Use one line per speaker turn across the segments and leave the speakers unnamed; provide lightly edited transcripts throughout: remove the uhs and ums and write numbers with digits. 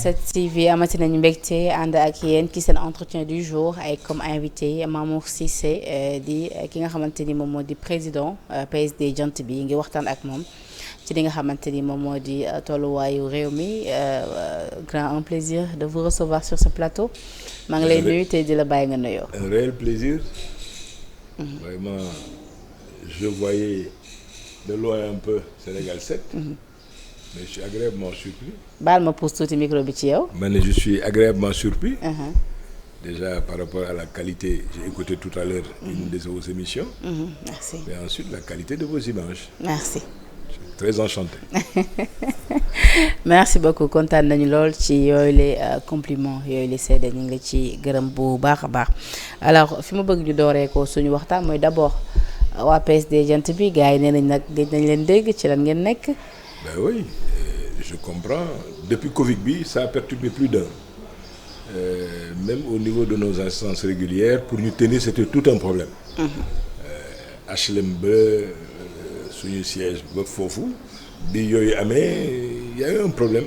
7TV amati nañu mbégte ànd ak yéen ci seen entretien du jour ay comme invité Mamour Cissé di ki nga xamante ni moom moo di président PSD jant bi ngi waxtaan ak moom ci li nga xamante ni moom moo di tolluwaayu réew mi grand un plaisir de vous recevoir sur ce plateau maa ngi lay nuyu te di la bàyyi nga nuyoo.
Un réel plaisir. Vraiment, je voyais de loin un peu Sénégal 7. Mais je suis agréablement surpris.
baal ma pousse tuuti micro bi ci yow.
Man, je suis agréablement surpris. Déjà par rapport à la qualité, j'ai écouté tout à l'heure une de vos émissions.
Merci.
Mais ensuite la qualité de vos images.
Merci.
Je suis très enchanté.
Merci beaucoup kontaan nañu lool ci yooyu les compliments yooyu les seede ñu ngi la ci gërëm bu baax a baax alors fi ma bëgg ñu dooree ko suñu waxtaan mooy d'abord waa PSD jant bi gars yi nee nañ nag gëj nañ leen dégg ci lan ngeen nekk.
Ben oui, je comprends. Depuis Covid bi, ça a perturbé plus d'un. Même au niveau de nos instances régulières, pour nous tenir, c'était tout un problème. HLM ba suñu siège ba foofu bi yooyu amee il y a eu un problème.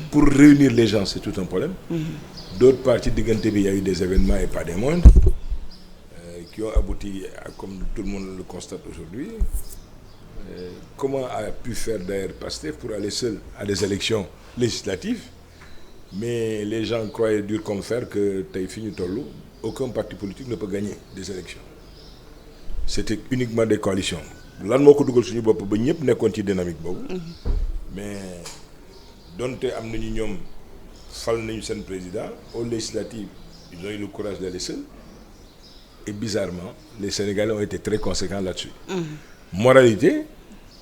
Pour réunir les gens, c'est tout un problème. D'autre part ci diggante bi il y a eu des événements et pas des moindres qui ont abouti à, comme tout le monde le constate aujourd'hui. Comment a pu faire d'ailleurs Pastef pour aller seul à des élections législatives, mais les gens croyaient dur comme fer que tey fi ñu toll aucun parti politique ne peut gagner des élections. C'était uniquement des coalitions. Lan moo ko dugal suñu bopp ba ñëpp nekkoon ci dynamique boobu. Mais donte am nañu ñoom fal nañu seen président aux législatives ils ont eu le courage d'aller seuls et bizarrement les Sénégalais ont été très conséquents là-dessus. Moralité,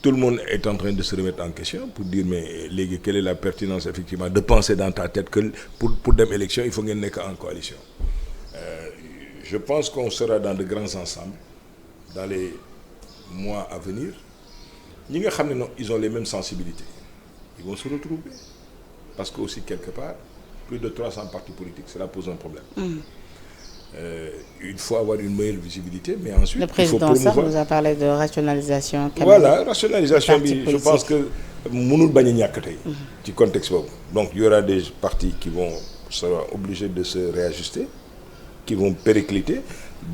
tout le monde est en train de se remettre en question pour dire mais léegi quelle est la pertinence effectivement de penser dans ta tête que pour dem élection il faut ngeen nekk en coalition. Je pense qu'on sera dans de grands ensembles dans les mois à venir. Ñi nga xam ne non ils ont les mêmes sensibilités ils vont se retrouver parce que aussi quelque part plus de 300 partis politiques cela pose un problème. Il faut avoir une meilleure visibilité mais ensuite.
Le président sax nous a parlé de rationalisation.
Voilà rationalisation bi je pense que mënul bañ a ñàkk tey. ci contexte boobu donc il y aura des partis qui seront obligés de se réajuster qui vont péricliter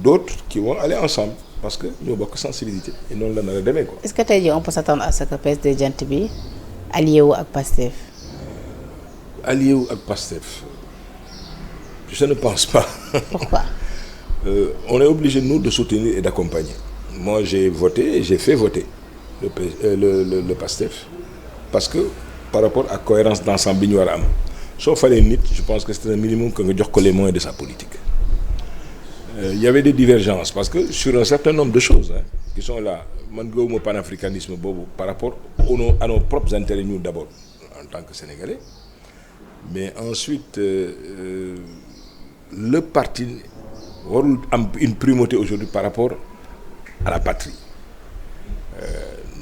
d'autres qui vont aller ensemble parce que ñoo bokk sensibilité et noonu la nar a demee quoi.
Est-ce que tey jii on peut s'attendre à ce que PSD jant bi allié wu ak Pastef.
Allié wu ak Pastef. Je ne pense pas.
Pourquoi?
On est obligé nous de soutenir et d'accompagner. Moi j'ai voté et j'ai fait voter le PASTEF parce que par rapport à cohérence d'ensemble bi ñu war a am soo falee nit je pense que c'est un minimum que nga jox ko les moyens de sa politique. Il y avait des divergences parce que sur un certain nombre de choses qui sont là man gëwuma panafricanisme boobu par rapport à nos propres intérêts ñu d'abord en tant que Sénégalais mais ensuite le parti warul am une primauté aujourd'hui par rapport à la patrie.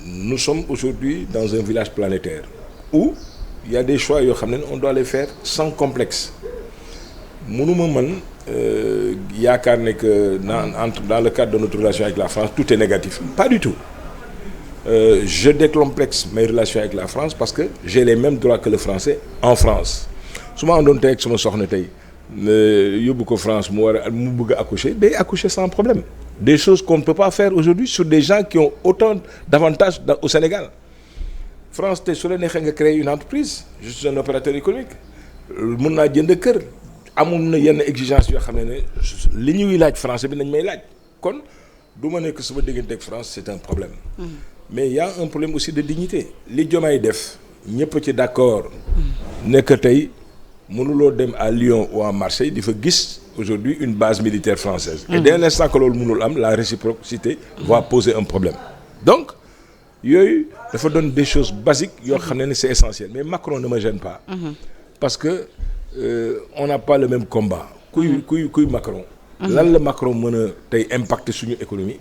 Nous sommes aujourd'hui dans un village planétaire où il y a des choix yoo xam ne on doit les faire sans complexe. Mënuma man yaakaar ne que dans le cadre de notre relation avec la France tout est négatif. Pas du tout. Je décomplexe mes relations avec la France parce que j'ai les mêmes droits que le français en France. Su ma àndoon tey ak sama soxna tey yóbbu ko France mu bëgg a accoucher day accoucher sans problème. Des choses qu'on ne peut pas faire aujourd'hui sur des gens qui ont autant d'avantages au Sénégal. France tey su la neexee nga créer une entreprise je suis un opérateur économique mën naa jënd kër amul na yenn exigence yoo xam ne li ñuy laaj français bi nañ may laaj kon du ma nekk sama diggante ak France c'est un problème. Mais il y a un problème aussi de dignité li Diomaye def ñëpp ci d'accord nekk tey mënuloo dem à Lyon ou à Marseille di fa gis aujourd'hui une base militaire française. Et dès l'instant que loolu mënul am la réciprocité va poser un problème. Donc yooyu dafa doon des choses basiques yoo xam ne c'est essentiel mais Macron ne me gêne pas. Parce que on n'a pas le même combat. kuy Macron. lan la Macron mën a tey impacter suñu économie.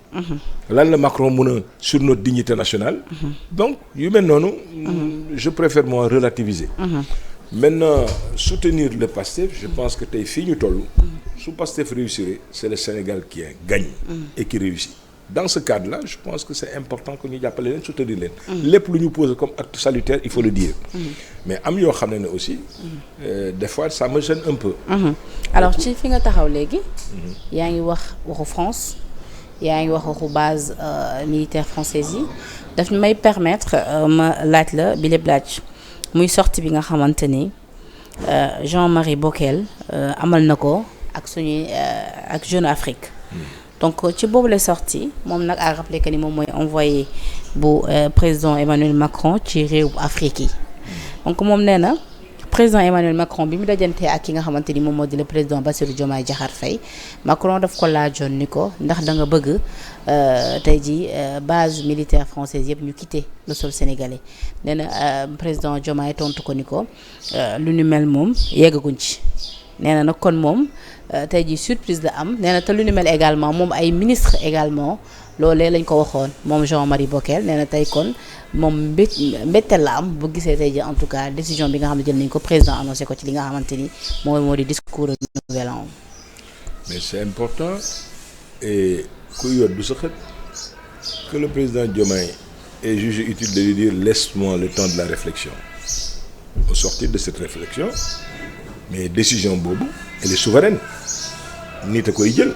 lan la Macron mën a sur notre dignité nationale. Donc yu mel noonu. je préfère moi relativiser. Maintenant soutenir le PASTEF je pense que tey fii ñu toll. su PASTEF réussir c'est le Sénégal qui gagne. Et qui réussit. dans ce cadre-là je pense que c'est important que ñu jàppale leen soutenir leen. lépp lu ñu pose comme acte salutaire il faut le dire. mais am yoo xam ne aussi. des fois ça me gêne un peu.
alors ci fi nga taxaw léegi. yaa ngi waxu France yaa ngi waxu base militaire française yi daf may permettre ma laaj la bi lépp laaj muy sortie bi nga xamante ni Jean-Marie Bockel amal na ko ak suñuy ak Jeune Afrique. donc ci boobu la sortie moom nag a rappelé que ni moom mooy envoyé bu président Emmanuel Macron ci réew Afrique yi donc moom nee na président Emmanuel Macron bi mu dajantee ak ki nga xamante ni moom moo di le président Bassirou Diomaye Diakhar Faye Macron daf ko laajoon ni ko ndax da nga bëgg tey jii base militaire française yëpp ñu quitté le sol sénégalais nee na président Diomaye tontu ko ni ko lu ñu mel moom yeggaguñ ci nee na nag kon moom tey jii surprise la am nee na te lu ni mel également moom ay ministre également loolee lañ ko waxoon moom Jean-Marie Bockel nee na tey kon moom mbetteel la am bu gisee tey jii en tout cas décision bi nga xam ne jël nañ ko président annoncé ko ci li nga xamante ni moo di discours de nouvel an.
mais c'est important et kuy yor du sa xët que le président Diomaye ait jugé utile de lui dire laisse-moi le temps de la réflexion. Au sortir de cette réflexion mais décision boobu elle est souveraine nit a koy jël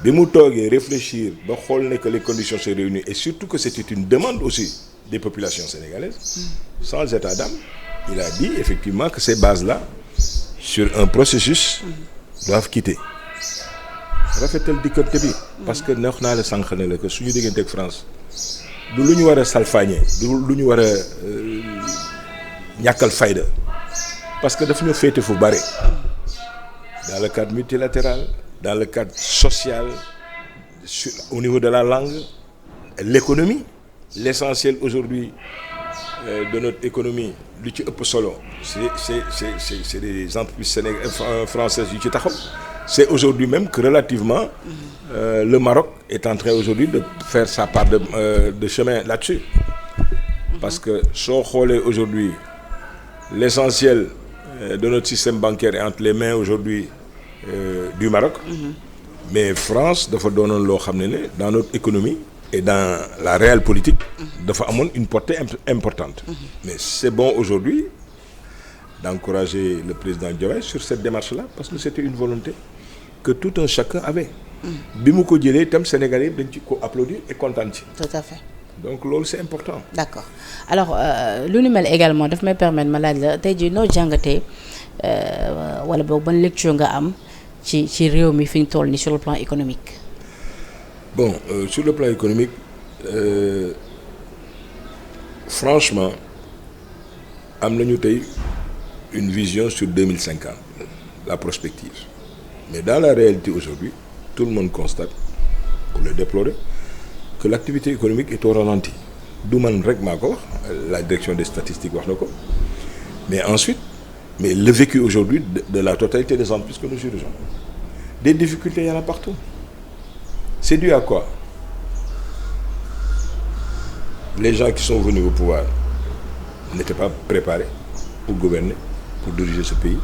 bi mu toogee réfléchir ba xool ne que les conditions sont réunies et surtout que c'était une demande aussi des populations sénégalaises sans état d'âme il a dit effectivement que ces bases-là sur un processus doivent quitter rafetal diggante bi parce que neex naa la sànq ne la que suñu diggante ak France du lu ñu war a salfaañee du lu ñu war a ñàkkal fayda parce que daf ñu féete fu bare dans le cadre multilatéral dans le cadre social au niveau de la langue l'économie l'essentiel aujourd'hui de notre économie lu ci ëpp solo c'est des entreprises françaises yu ci taxaw c'est aujourd'hui même que relativement le Maroc est en train aujourd'hui de faire sa part de chemin là-dessus parce que soo xoolee aujourd'hui l'essentiel de notre système bancaire est entre les mains aujourd'hui du Maroc mais France dafa doonoon loo xam ne dans notre économie et dans la réelle politique dafa amoon une portée importante mais c'est bon aujourd'hui d'encourager le président Diomaye sur cette démarche-là parce que c'était une volonté que tout un chacun avait bi mu ko jëlee itam Sénégalais dañ ci ko applaudir et kontaan ci
tout à fait
donc loolu c'est important.
d'accord alors lu ni mel également daf may permettre ma laaj la tey jii noo jàngatee wala boog ban lecture nga am ci réew mi fi ñu toll nii sur le plan économique.
bon sur le plan économique franchement am nañu tey une vision sur 2050 la prospective mais dans la réalité aujourd'hui tout le monde constate pour le déplorer que l'activité économique est au ralenti du man rek maa ko wax la direction des statistiques wax na ko mais ensuite mais le vécu aujourd'hui de la totalité des entreprises que nous dirigeons des difficultés il y en a partout c'est dû à quoi les gens qui sont venus au pouvoir n'étaient pas préparés pour gouverner pour diriger ce pays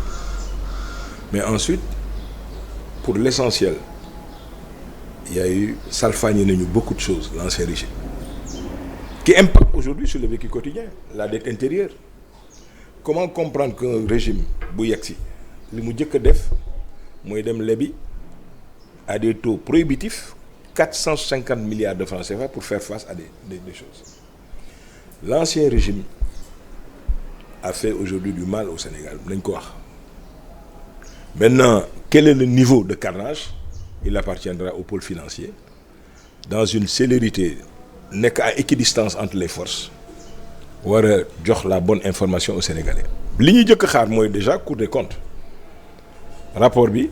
mais ensuite pour l'essentiel il y a eu salfaañe nañu beaucoup de choses l'ancien régime qui impacte aujourd'hui sur le vécu quotidien la dette intérieure comment comprendre qu'un régime bu yegsi li mu njëkk a def mooy dem lebi à des taux prohibitifs 450 milliards de francs CFA pour faire face à des choses l'ancien régime a fait aujourd'hui du mal au Sénégal nañ ko wax maintenant quel est le niveau de carnage il appartiendra au pôle financier dans une célérité nekk à équidistance entre les forces war a jox la bonne information aux Sénégalais li ñuy jëkk xaar mooy déjà Cour des comptes rapport bi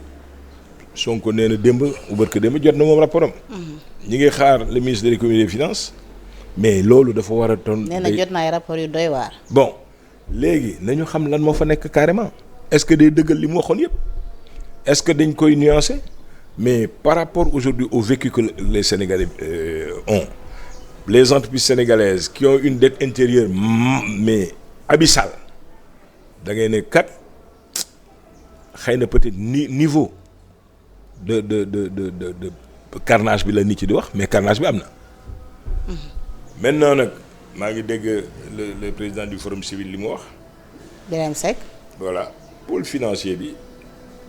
Sonko nee na démb ou barke démb jot na moom rapport am ñi ngi xaar le ministre de l'économie et des finances mais loolu dafa war a doon
nee na jot na ay rapport yu doy waar
bon léegi nañu xam lan moo fa nekk carrément est-ce que day dëggal li mu waxoon yëpp est-ce que dañ koy nuancer mais par rapport aujourd'hui au vécu que les Sénégalais ont les entreprises sénégalaises qui ont une dette intérieure mais abyssale da ngay ne kat xëy na peut-être niveau de carnage bi la nit ci di wax mais carnage bi am na. maintenant nag maa ngi dégg le président du forum civil li mu wax.
Birahim Seck.
voilà pôle financier bi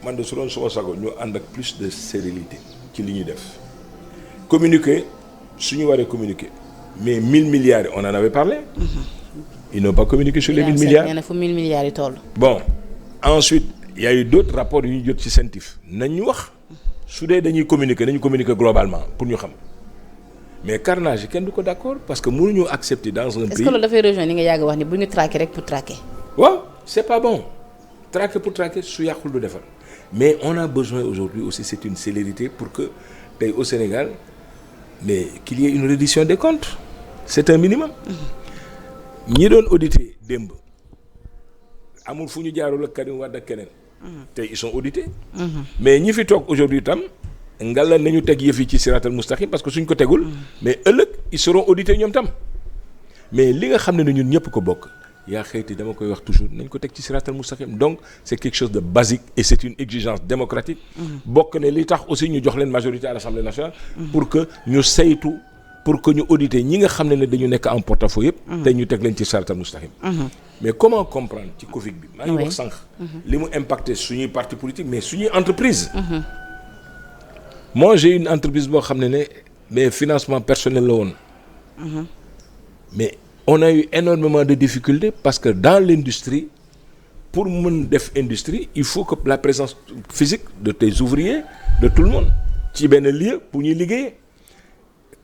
man de su doon suma sago ñu ànd ak plus de sérénité ci li ñuy def communiquer su ñu waree communiquer mais 1000 milliards on en avait parlé. Ils n'ont pas communiqué sur les 1000 milliards.
nee na fu 1000 milliards yi toll.
bon ensuite il y a eu d'autres rapports yu ñu jot ci CENTIF nañ ñu wax su dee dañuy communiquer nañu communiquer globalement pour ñu xam mais carnage yi kenn du ko d'accord parce que mënuñu accepter dans un pays.
est-ce que loolu dafay rejoindre li nga yàgg wax ni bu ñu traquer rek pour traquer.
waaw c'est pas bon traquer pour traquer su yàqul du defar mais on a besoin aujourd'hui aussi c'est une célérité pour que tey au Sénégal mais qu'il y ait une reddition des comptes c'est un minimum. ñi doon auditer démb amul fu ñu jaarul ak Karim Wade ak keneen. tey ils sont audités. mais ñi fi toog aujourd'hui itam ngalla nañu teg yëf yi ci siratal mustaqim parce que suñ ko tegul. mais ëllëg ils seront audités ñoom tam. mais li nga xam ne ñun ñëpp ko bokk yaa xëyti dama koy wax toujours nañ ko teg ci siratal mustaqim donc c'est quelque chose de basique et c'est une exigence démocratique. bokk ne li tax aussi ñu jox leen majorité à l'Assemblée nationale. pour que ñu saytu. pour que ñu auditer ñi nga xam ne dañu nekk en porte-à-faux yëpp. te ñu teg leen ci siratal mustaqim. mais comment comprendre ci Covid bi. maa ngi wax sànq. li mu impacté suñuy parti politique mais suñuy entreprise. moi j'ai une entreprise boo xam ne mais financement personnel la woon. mais on a eu énormément de difficultés parce que dans l'industrie pour mën def industrie il faut que la présence physique de tes ouvriers de tout le monde ci benn lieu pour ñuy liggéeyee.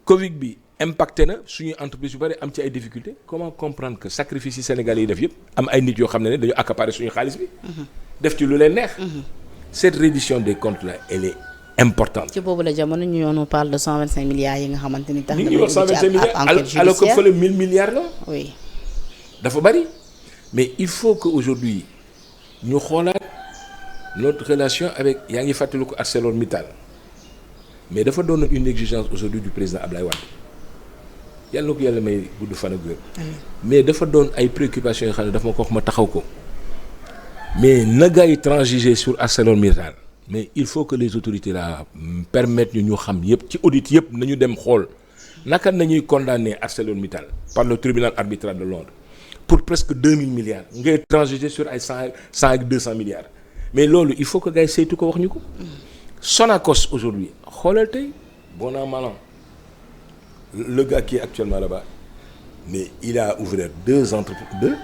Covid bi impacté na suñuy entreprise yu bari am ci ay difficultés comment comprendre que sacrifice yi Sénégalais yi def yëpp am ay nit yoo xam ne dañu accaparer suñu xaalis bi. def ci lu leen neex. cette reddition des comptes là elle est importante.
ci boobu la jamono ñu yoonu parle de 125 milliards yi nga xamante ni. tax na
ñu ngi wax 125 milliards alors que fële 1000 milliards la.
oui.
dafa bari mais il faut que aujourd'hui ñu xoolaat notre relation avec yaa ngi fàttaliku ArcelorMittal. mais dafa doon une exigence aujourd'hui du président Ablaye Wade yàlla na ko yàlla may gudd fan ak wér mais dafa doon ay préoccupations yoo xam ne dafa ma ko wax ma taxaw ko mais na gars yi transiger sur ArcelorMittal mais il faut que les autorités là permettent ñu xam yëpp ci audit yëpp nañu dem xool naka nañuy condamner ArcelorMittal par le tribunal arbitral de Londres pour presque 2000 milliards ngay transiger sur ay 100 ak 200 milliards mais loolu il faut que gars yi saytu ko wax ñu ko. Sonacos aujourd'hui xoolal tey bon an mal an le gars qui est actuellement là-bas mais il a ouvert 2 entreprises 2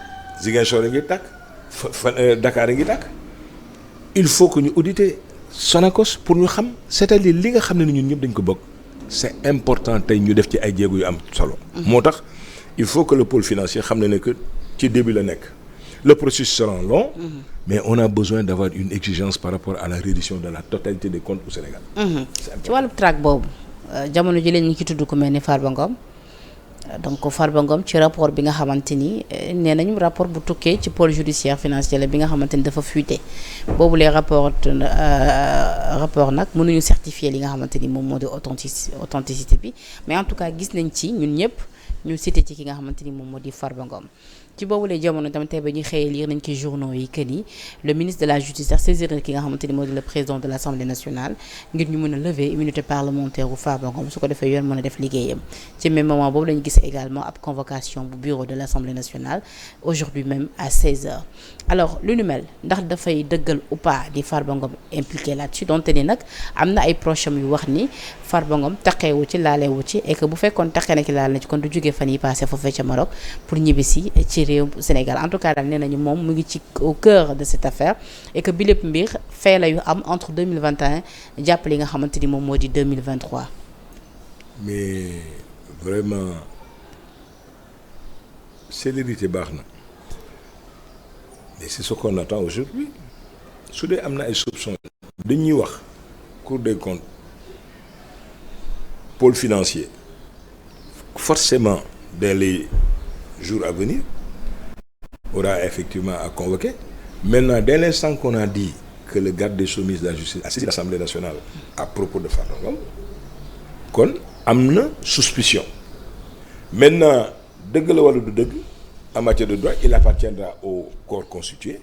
Ziguinchor a ngi tàkk Dakar a ngi tàkk il faut que ñu auditer Sonacos pour ñu xam c'est-à-dire li nga xam ne ñun ñëpp dañ ko bokk c'est important tey ñu def ci ay jéego yu am solo. moo tax il faut que le pôle financier xam ne que ci début la nekk. Le processus sera long, mais on a besoin d'avoir une exigence par rapport à la reddition de la totalité des comptes au Sénégal.
ci wàllu traque boobu jamono ji leen ñu ci tudd ku mel ni Farba Ngom donc Farba Ngom ci rapport bi nga xamante ni nee nañu rapport bu tukkee ci pôle judiciaire financier la bi nga xamante ni dafa fuité boobu les rapport nag mënuñu certifier li nga xamante ni moom moo di authenticité bi mais en tout cas gis nañ ci ñun ñëpp ñu cité ci ki nga xamante ni moom moo di Farba Ngom. ci boobu lay jamono tamit tey ba ñuy xëyee lire nañ ci journaux yi que ni le ministre de la justice sax saisir ki nga xamante ni moo di le président de l'Assemblée nationale ngir ñu mën a lever immunité parlementaire u Farba Ngom su ko defee yoon mën a def liggéeyam ci même moment boobu lañu gis également ab convocation bu bureau de l'Assemblée nationale aujourd'hui même à 16h alors lu nu mel ndax dafay dëggal ou pas di Farba Ngom impliqué là-dessus donte ni nag am na ay proches yu wax ni Farba Ngom taqeewu ci laaleewu ci et que bu fekkoon taqee na ci laal na ci kon du jógee fan yi passé foofee ca Maroc pour ñibbisi ci réew Sénégal en tout cas daal nee nañu moom mu ngi ci au cœur de cette affaire et que bi lépp mbir fee la yu am entre 2021 jàpp li nga xamante ni moom moo di 2023.
mais vraiment célérité baax na mais c'est ce qu'on attend aujourd'hui su dee am na ay soupçons dañuy wax Cour des comptes pôle financier forcément dans les jours à venir aura effectivement à convoquer. Maintenant, dès l'instant qu'on a dit que le garde des Sceaux, ministre de la Justice, a saisi l'Assemblée nationale à propos de Farba Ngom, kon am na suspicion. Maintenant, dëgg la wala du dëgg en matière de droit il appartiendra au corps constitué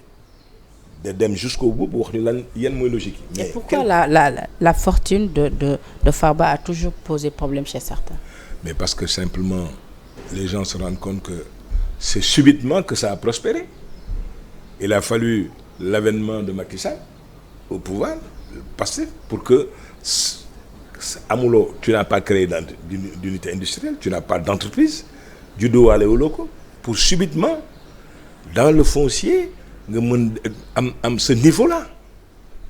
de dem jusqu'au bout bu wax ñu lan yan mooy logique yi.
Mais pourquoi la fortune de Farba a toujours posé problème chez certains?
Mais parce que simplement les gens se rendent compte que c'est subitement que ça a prospéré. Il a fallu l'avènement de Macky Sall au pouvoir, passé, pour que amuloo, tu n'as pas créé d'unité industrielle, tu n'as pas d'entreprise, juddoowaale wuloo ko pour subitement dans le foncier nga mën am ce niveau-là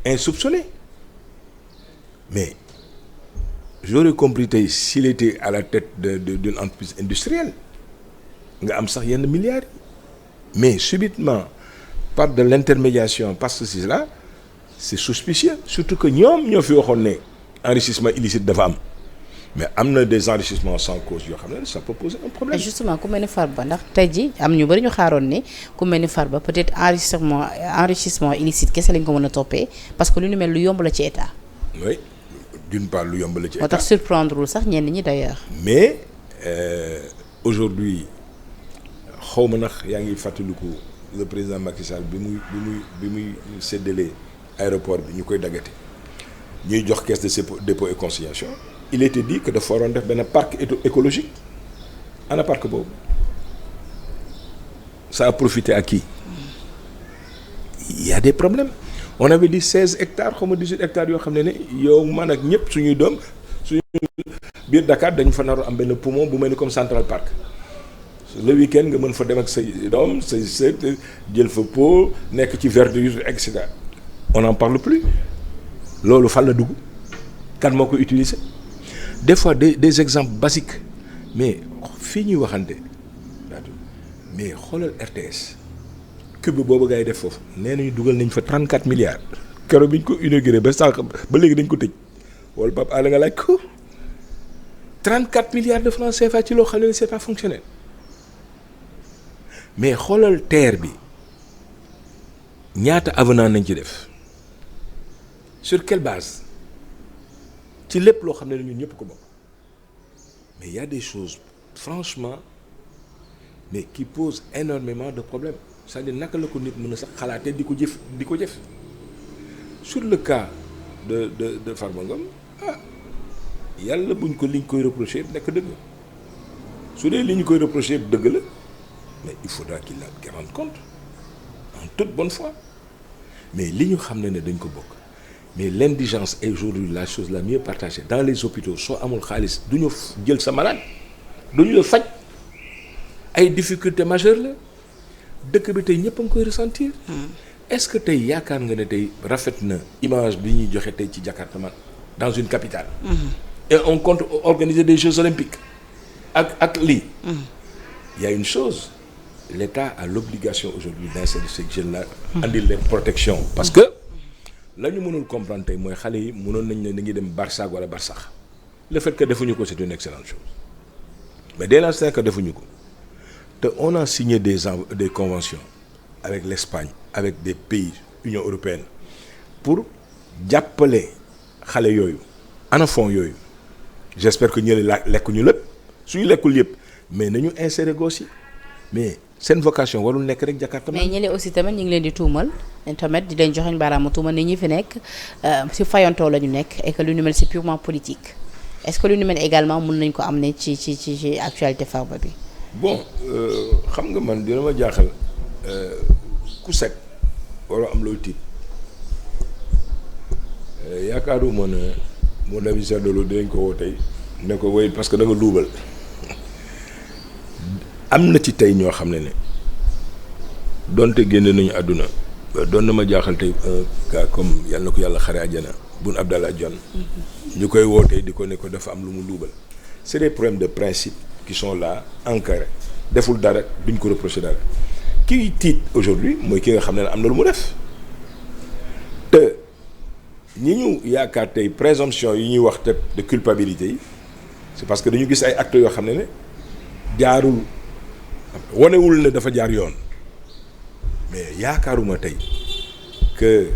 insoupçonné. Mais j'aurais compris tey s'il était à la tête d'une entreprise industrielle nga am sax yenn milliards yi, mais subitement par de l'intermédiation parce que c'est là c'est suspicieux, surtout que ñoom ñoo fi waxoon ne enrichissement illicite dafa am, mais am na des enrichissements sans cause yoo xam ne ça peut poser un problème.
Et justement ku mel ni Farba ndax tey ji am ñu bëri ñu xaaroon ne ku mel ni Farba peut-être enrichissement illicite kese lañ ko mën a toppee parce que lu ñu mel lu yomb la ci état.
Oui, d'une part lu yomb la ci état.
moo tax surprendre sax ñenn ñi d'ailleurs.
Mais aujourd'hui xaw ma ndax yaa ngi fàttaliku le président Macky Sall bi muy séddale aéroport bi ñu koy daggate ñuy jox caisse de dépôt et consignation. Il était dit que dafa waroon def benn parc écologique ana parc boobu ça a profité à qui? Il y a des problèmes. On avait dit 16 hectares xaw ma 18 hectares yoo xam ne yow man ak ñëpp suñuy doom suñu biir Dakar dañu fa naroon am benn poumon bu mel ni comme Central Park le week-end nga mën fa dem ak say doom say sët jël fa po nekk ci verdure et cetera. On n'en parle plus. Loolu fan la dugg kan moo ko utiliser. Des fois des exemples basiques mais fii ñuy waxante mais xoolal RTS cube boobu gars yi def foofu nee nañu dugal nañ fa 34 milliards keroog bi ñu ko inauguré ba sànq ba léegi dañ ko tëj wala Pape Alé nga laaj ko 34 milliards de francs CFA ci loo xam ne c'est pas fonctionnel mais xoolal terre bi ñaata avenant nañ ci def sur quelle base. ci lépp loo xam ne ñun ñëpp ko bokk mais il y a des choses franchement mais qui posent énormément de problèmes c'est-à-dire naka la ko nit mën a sax xalaatee di ko jëf sur le cas de Farba Ngom yàlla buñ ko liñ koy reprocher nekk dëgg su dee li ñu koy reprocher dëgg la mais il faudra qu'il rende compte en toute bonne foi mais li ñu xam ne dañ ko bokk. Mais l'indigence est aujourd'hui la chose la mieux partagée dans les hôpitaux soo amul xaalis du ñu jël sa malade du ñu la faj ay difficultés majeures la dëkk bi tey ñëpp a ngi koy ressentir. Est-ce que tey yaakaar nga ne tey rafet na image bi ñuy joxe tey ci Jakarta man dans une capitale. Et on compte organiser des Jeux olympiques ak lii. Il y a une chose l'État a l'obligation aujourd'hui d'insérer ces jeunes-là. andil leen protection parce que. la ñu mënul comprendre tey mooy xale yi mënoon nañ ne dañuy dem Barça wala Barsax le fait que defuñu ko c'est une excellente chose mais dès l'instant que defuñu ko te on a signé des conventions avec l'Espagne avec des pays Union européenne pour jàppale xale yooyu ana fond yooyu j'espère que ñële lekkuñu lépp suñu lekkul yëpp mais nañu insérer gossi mais seen vocation warul nekk rek Jakarta.
mais ñële aussi tamit ñu ngi leen di tuumal tamit di leen joxeñ baaraamu tuumal ne ñi fi nekk ci fayantoo la ñu nekk et que lu ñu mel c'est purement politique est-ce que lu ñu mel également mën nañ ko am ne ci actualité Farba bi.
bon xam nga man dina ma jaaxal ku set waroo am looy tiit yaakaaruma ne mon avis de loolu dinañ ko woo tey ne ko wéy parce que da nga luubal. am na ci tey ñoo xam ne donte génne nañu àdduna doon na ma jaaxal tey un gars comme yàlla na ko yàlla xare àjjana Boun Abdallah Dionne ñu koy wootee di ko ne ko dafa am lu mu luubal c'est des problèmes de principe qui sont là ancrés deful dara duñ ko reprocher dara kii tiit aujourd'hui mooy ki nga xam ne am na lu mu def te ñi ñu yaakaar tey présomption yi ñuy wax te de culpabilité yi c'est parce que dañu gis ay actes yoo xam ne jaarul wanewul ne dafa jaar yoon mais yaakaaruma tey que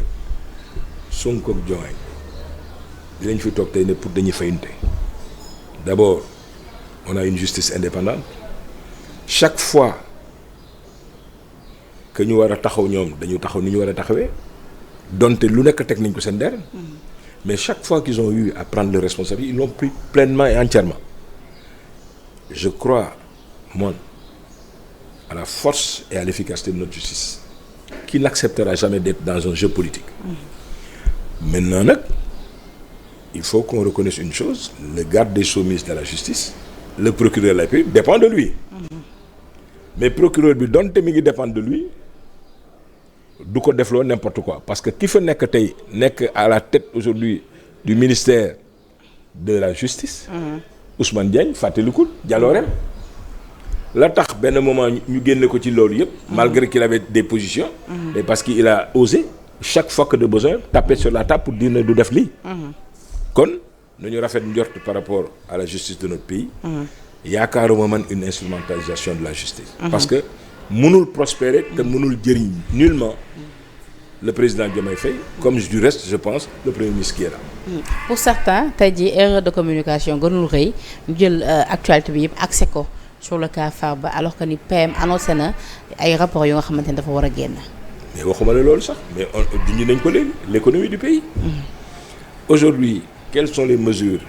Sonko ak Diomaye dinañ fi toog tey ne pour dañuy fayante d'abord on a une justice indépendante chaque fois que ñu war a taxaw ñoom dañu taxaw ni ñu war a taxawee donte lu nekk teg nañ ko seen der mais chaque fois qu'ils ont eu à prendre leurs responsabilités ils l'ont pris pleinement et entièrement je crois moi à la force et à l'efficacité de notre justice qui n'acceptera jamais d'être dans un jeu politique maintenant nag il faut qu'on reconnaisse une chose le garde des Sceaux ministre de la justice le procureur de la République dépend de lui mais procureur bi donte mi ngi dépendre de lui du ko defloo n'importe quoi parce que ki fa nekk tey nekk à la tête aujourd'hui du ministère de la justice Ousmane Diagne fàttalikul jaloorem la tax benn moment ñu génne ko ci loolu yëpp malgré qu'il avait des positions mais parce qu'il a osé chaque fois que de besoin taper sur la table pour dire ne du def lii kon nañu rafet njort par rapport à la justice de notre pays yaakaaruma man une instrumentalisation de la justice parce que mënul prospérer te mënul jëriñ nullement le président Diomaye Faye comme du reste je pense le premier ministre qui est là.
Pour certains tey jii erreur de communication gënul rëy ñu jël actualité bi yëpp accès ko sur le cas Farba alors que ni PM annoncé na ay rapports yu nga xamante ne dafa war a génn.
mais waxuma la loolu sax mais dindi nañ ko léegi l'économie du pays. Aujourd'hui quelles sont les mesures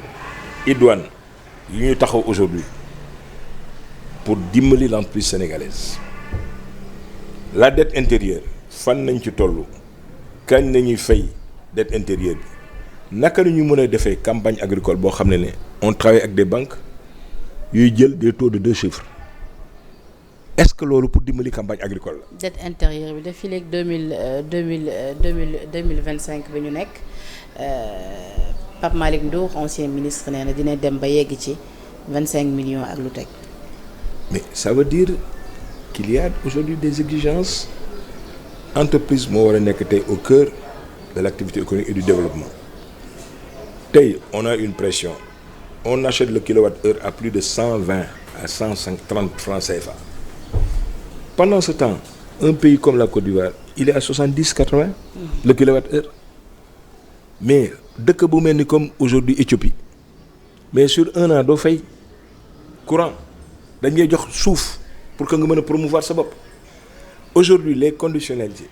idoines yu ñu taxaw aujourd'hui pour dimbali l'entreprise sénégalaise la dette intérieure fan nañ ci tollu kañ nañuy fay dette intérieure bi naka la ñu mën a defee campagne agricole boo xam ne on travaille avec des banques yuy jël des taux de 2 chiffres est-ce que loolu pour dimbali campagne agricole la. dette
intérieure bi daf fi léegi 2025 bi ñu nekk Pape Malick Ndour ancien ministre nee na dina dem ba yegg ci 25 millions ak lu teg.
mais ça veut dire qu'il y a aujourd'hui des exigences entreprise moo war a nekk tey au cœur de l'activité économique et du développement tey on a une pression on achète le kilowattheure à plus de 120 à 130 francs CFA pendant ce temps un pays comme la Côte d'Ivoire il est à 70-80 le kilowattheure mais dëkk bu mel ni comme aujourd'hui Éthiopie mais sur un an doo fay courant dañ lay jox suuf pour que nga mën a promouvoir sa bopp aujourd'hui les conditionnalités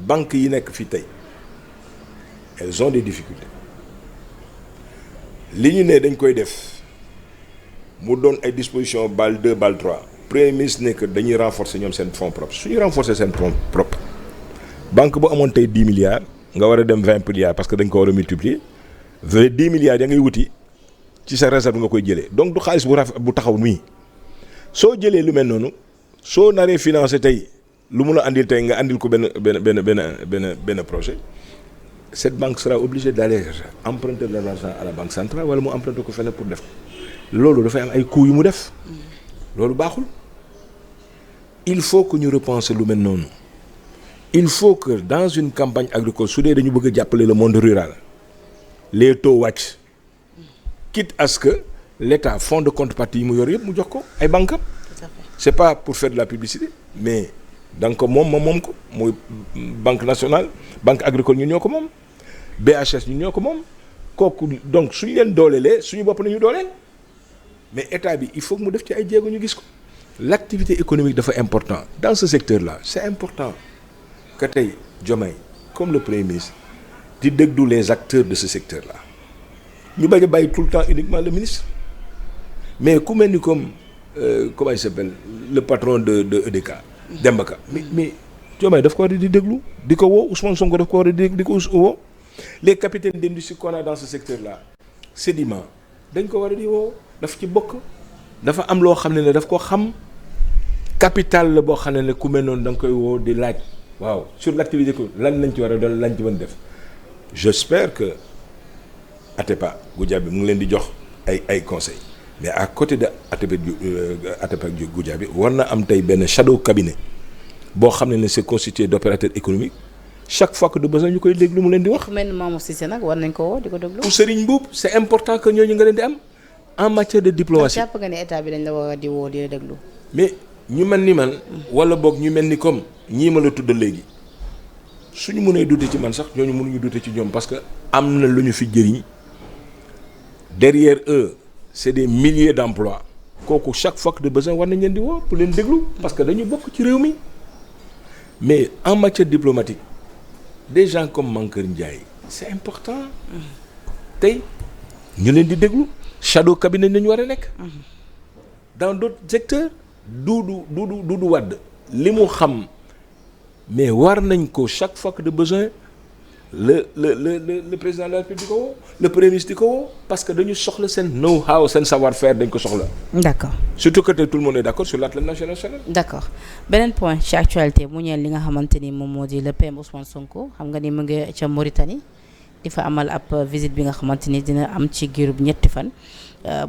banques yi nekk fii tey elles ont des difficultés li ñu ne dañ koy def mu doon ay dispositions BAL 2 BAL 3 premier ministre ne que dañuy renforcer ñoom seen fonds propres su ñuy renforcer seen fonds propres banque bu amoon tey 10 milliards nga war a dem 20 milliards parce que dañ ko war a multiplier 10 milliards ya ngay wuti ci sa réserve nga koy jëlee donc du xaalis bu taxaw nii soo jëlee lu mel noonu soo naree financer tey lu mu la andil tey nga andil ko benn projet cette banque sera obligée d'aller emprunter de l'argent à la banque centrale wala mu emprunter ko feneen pour def loolu dafay am ay coûts yu mu def loolu baaxul il faut que ñu repenser lu mel noonu il faut que dans une campagne agricole su dee dañu bëgg a jàppale le monde rural les taux wàcc quitte à ce que l'État fonds de contrepartie yi mu yor yëpp mu jox ko ay banques am c'est pas pour faire de la publicité mais donc moom ko mooy banque nationale banque agricole ñun ñoo ko moom BHS ñun ñoo ko moom kooku donc suñu leen dooleelee suñu bopp nañu dooleel mais état bi il faut que mu def ci ay jéego ñu gis ko l'activité économique dafa important dans ce secteur là c'est important que tey Diomaye comme le premier ministre di déglu les acteurs de ce secteur là ñu bañ a bàyyi tout le temps uniquement le ministre mais ku mel ni comme comment il s'appelle le patron de EDK Demba Ka mais Diomaye daf ko war a di déglu di ko woo Ousmane Sonko daf ko war a di ko woo les capitaines d'industrie qu'on a dans ce secteur là Sedima dañ ko war a di woo daf ci bokk dafa am loo xam ne daf ko xam capital la boo xam ne ku mel noonu da nga koy woo di laaj waaw sur l'activité ko lan lañ ci war a doon lañ ci mën def j'espère que Atepa Goudiaby mu ngi leen di jox ay conseils mais à côté de Atepa Goudiaby war na am tey benn shadow cabinet boo xam ne c'est constitué d'opérateurs économiques chaque fois que de besoin ñu koy déglu mu leen di wax.
ku mel ni Mamour Cissé nag war nañ ko woo di ko déglu.
pour Serigne Mboup c'est important que ñooñu nga leen di am en matière de diplomatie.
jàpp nga ne état bi dañ la war a di woo di la déglu.
mais ñu mel ni man. wala boog ñu mel ni comme ñii ma la tudd léegi suñu mënee dute ci man sax ñooñu mënuñu dute ci ñoom parce que am na lu ñu fi jëriñ derrière eux c'est des milliers d'emplois kooku chaque fois que de besoin war nañ leen di woo pour leen déglu parce que dañu bokk ci réew mi mais en matière diplomatique des gens comme Mankeur Ndiaye c'est important tey ñu leen di déglu shadow cabinet nañu war a nekk dans d'autres secteurs Doudou Wade li mu xam mais war nañ ko chaque fois que de besoin le président de la République di ko woo le premier ministre di ko woo parce que dañu soxla seen know-how seen savoir-faire dañ ko soxla.
d'accord
surtout que tout le monde est d'accord sur l'athlète national.
d'accord beneen point ci actualité mu ñeel li nga xamante ni moom moo di le PM Ousmane Sonko xam nga ni mu ngi ca Mauritanie di fa amal ab visite bi nga xamante ni dina am ci giirub ñetti fan.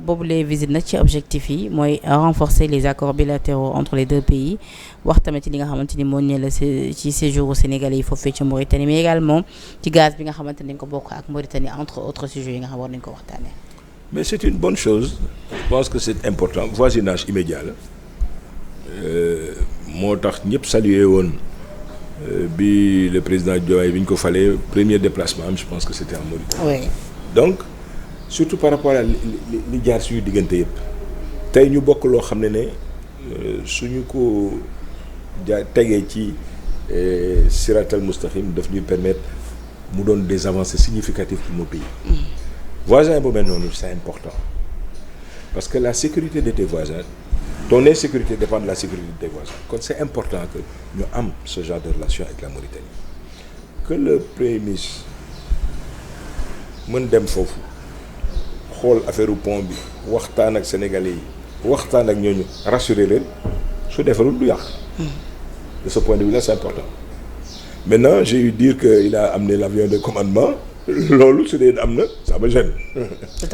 boobu les visites nag ci objectif yi mooy renforcer les accords bilatéraux entre les deux pays wax tamit li nga xamante ni moo ñeel ci séjour sénégalais yi foofee ci Mauritanie mais également ci gaz bi nga xamante ni dañ ko bokk ak Mauritanie entre autres sujets yi nga xam war nañ ko waxtaanee.
mais c'est une bonne chose je pense que c'est important voisinage immédiat la moo tax ñëpp salué woon bi le président Diomaye bi ñu ko falee premier déplacement am je pense que c'était en Mauritanie.
oui
donc. surtout par rapport à li jaar suñu diggante yëpp tey ñu bokk loo xam ne suñu ko tegee ci siratal mustaqim daf ñuy permettre mu doon des avancées significatives pour nos pays. voisin bu mel noonu c'est important parce que la sécurité de tes voisins ton insécurité dépend de la sécurité de tes voisins kon c'est important que ñu am ce genre de relation avec la Mauritanie que le premier ministre mën dem foofu. xool affaire pont bi waxtaan ak sénégalais yi waxtaan ak ñooñu rassurer leen su defarul du yàq. de ce point de vue là c'est important. maintenant j'ai eu dire que il a amené l'avion de commandement loolu su dee am na ça me gêne.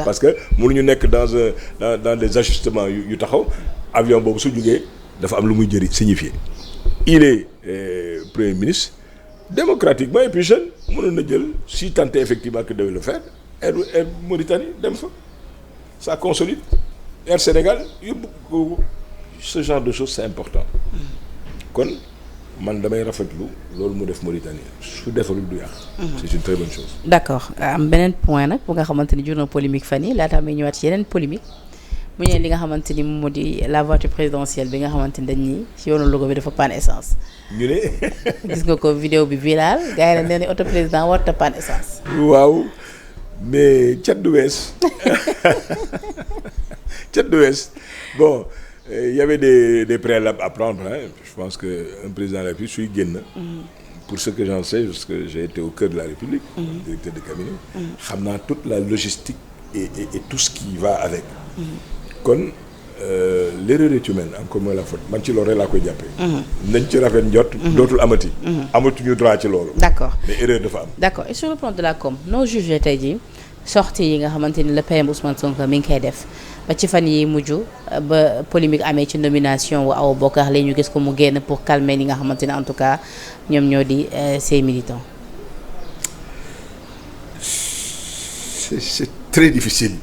parce que mënuñu nekk dans des ajustements yu taxaw avion boobu su jugee dafa am lu muy signifier. il est premier ministre démocratiquement et puis jeune mënoon na jël si tant est effectivement que devait le faire. Air Mauritanie dem fa ça consolide Air Sénégal yóbbu ko ce genre de choses c'est important kon man damay rafetlu loolu mu def Mauritanie su defalul du yàq. c'est une très bonne chose.
d'accord am beneen point nag bu nga xamante ni jur na polémique fan yi laata may ñëwaat ci yeneen polémique mu ñëwee li nga xamante ni moom moo di la voiture présidentielle bi nga xamante ni dañ ni ci yoonu logo bi dafa panne essence.
ñu ne.
gis nga ko vidéo bi viral gars yi nee nañ auto président warut a panne essence.
waaw. mais cat du wees bon il y avait des préalables à prendre je pense que un président de la République suy génn pour ce que j'en sais parce que j'ai été au cœur de la République directeur de cabinet xam naa toute la logistique et tout ce qui va avec kon l'erreur est humaine encore mooy la faute man ci loolu rek laa koy jàppee nañ ci rafet njot dootul amatuñu droit ci loolu
d'accord
mais erreur dafa am
d'accord et sur le plan de la com noo jugé tey jii sortie yi nga xamante ni le PM Ousmane Sonko mi ngi koy def ba ci fan yi mujj ba polémique amee ci nomination wu Awa Bokar la ñu gis ko mu génn pour calmer li nga xamante ni en tout cas ñoom ñoo di ses militants.
c'est très difficile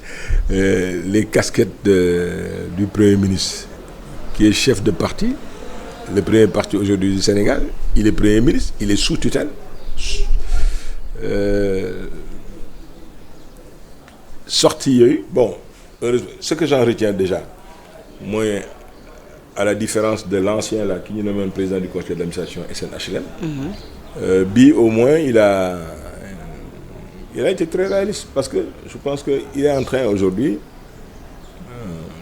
les casquettes du Premier ministre qui est chef de parti le premier parti aujourd'hui du Sénégal il est Premier ministre il est sous tutelle sortie yooyu bon heureusement ce que j'en retiens déjà mooy à la différence de l'ancien là qui ñu nommé président du conseil d'administration SNHLM bi au moins il a été très réaliste parce que je pense que il est en train aujourd'hui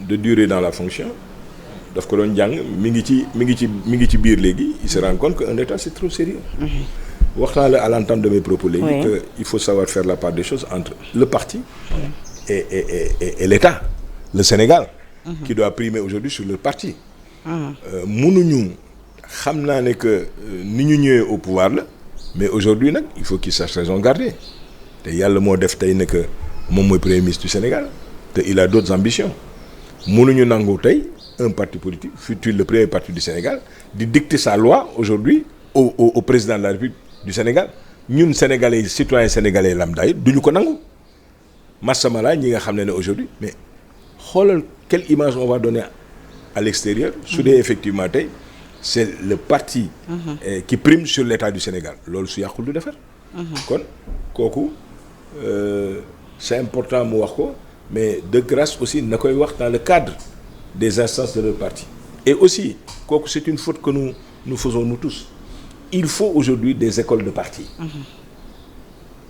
de durer dans la fonction daf ko doon jàng mi ngi ci biir léegi il se rend compte que un État c'est trop sérieux waxtaan la à l'entame de mes propos léegi que il faut savoir faire la part des choses entre le parti et l'État le Sénégal qui doit primer aujourd'hui sur le parti mënuñu xam naa ne que ni ñu ñëwee au pouvoir la mais aujourd'hui nag il faut qu'il sache raison garder te yàlla moo def tey ne que moom mooy premier ministre du Sénégal te il a d'autres ambitions mënuñu nangu tey un parti politique fut-il le premier parti du Sénégal di dicter sa loi aujourd'hui au président de la République du Sénégal ñun sénégalais citoyens sénégalais lambda yi duñu ko nangu massamala ñi nga xam ne aujourd'hui mais xoolal quelle image on va donner à l'extérieur su dee effectivement tey c'est le parti qui prime sur l'État du Sénégal loolu su yàqul du defar kon kooku c'est important mu wax ko mais de grâce aussi na koy wax dans le cadre des instances de leur parti et aussi kooku c'est une faute que nous faisons nous tous il faut aujourd'hui des écoles de parti.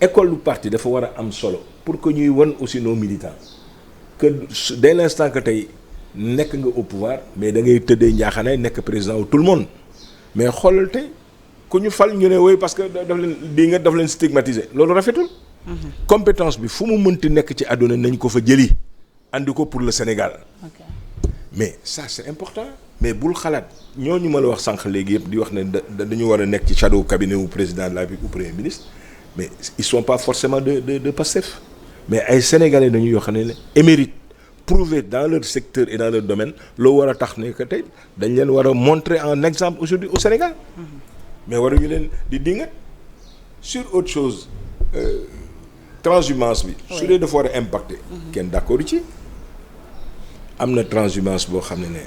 École du parti dafa war a am solo pour que ñuy won aussi nos militants que dès l'instant que tey nekk nga au pouvoir mais da ngay tëddee njaaxaanaay nekk président wu tout le monde mais xoolal tey ku ñu fal ñu ne woy parce que daf leen stigmatiser loolu rafetul. compétence bi fu mu mënti nekk ci àdduna nañ ko fa jëli andi ko pour le Sénégal. Okay. Mais ça c'est important mais bul xalaat ñooñu ma la wax sànq léegi yëpp di wax ne dañu war a nekk ci shadow cabinet wu président de la République ou premier ministre mais ils sont pas forcément de Pastef mais ay sénégalais dañu yoo xam ne émérite prouver dans leur secteur et dans leur domaine loo war a tax ne que tey dañ leen war a montrer en exemple aujourd'hui au Sénégal. Mais waruñu leen di dingat sur autre chose transhumance bi. su dee dafa war a impacter. kenn d'accord ci. am na transhumance boo xam ne